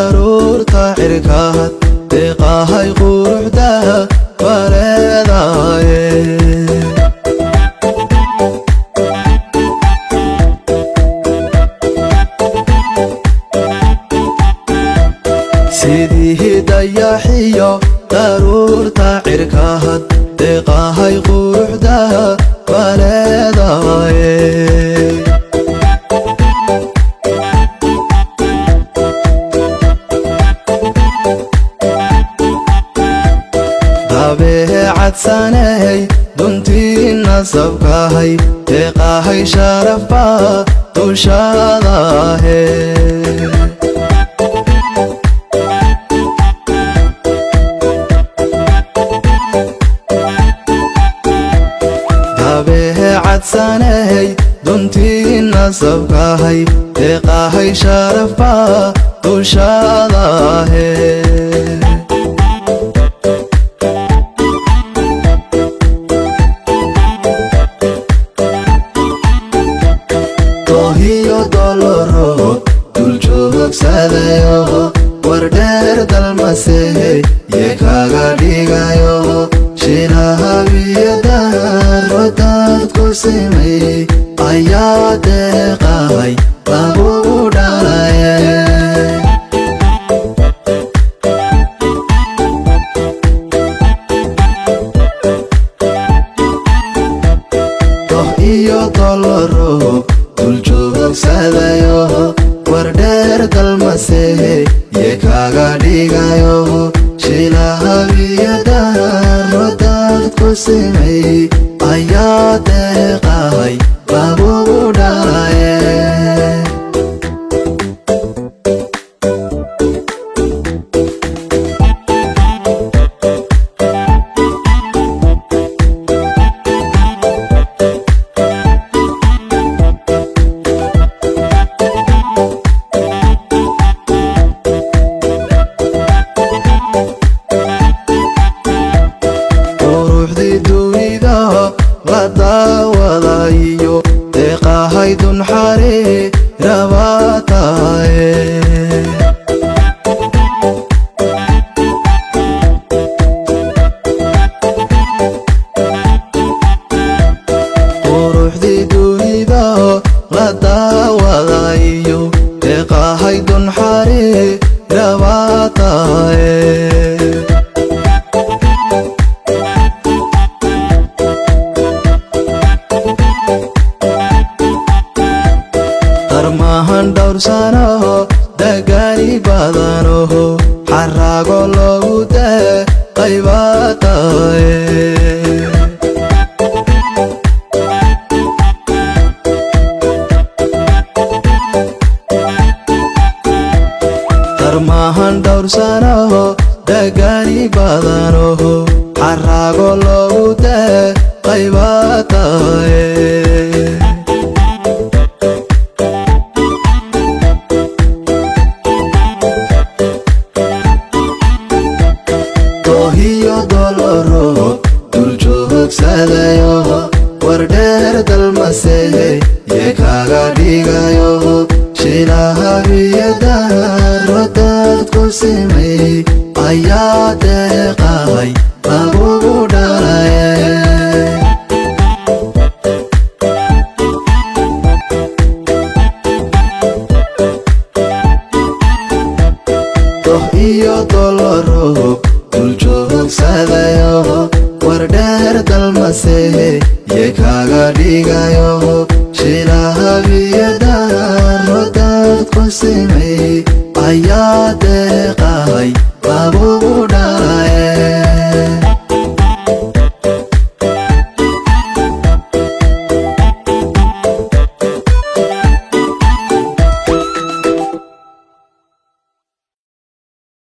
daruurta cirkaad deeqahay quruxda waleedaaye sidii dayaxiyo daruurta cirkaad deeqahay quruxda waleedaaye dabeecadsanay duntii nasabkahay deeqahay sharafa dushaadaahe dabeecadsanay duntii nasabkahay deeqahay sharafa dushaadaahe duljoogsadayo wardheer dalmasey yekaga dhigayo shilahawiyada rodaad ku simay ayaa deeqahay lagugu dhalaye doh iyo dolaro duljoogsadayo wardheer dalmasey yekaga dhigayo shilahawiyada rodaad ku simay ayaa deeqahay lagugu dhalaye daawadayo deeqahay dunxari rabataaye quruxdii dunida la daawadayo deeqahay dunxari rabataaye darmahan dhowrsano dagaali badanoho xarago loogu deeqay baataaye darmahan dhowrsano dagaali badanoho xarago loogu deeqay baataaye duljoogsadayo wardheer dalmasey yekaga dhigayo shilahawiyada rodaad ku simay ayaa deeqahay lagugu dhalaye doh iyo dolaro duljoogsadayo wardheer dalmasey yekaga dhigayo shilahawiyada rodaad ku simay ayaa deeqahay lagugu dhalaye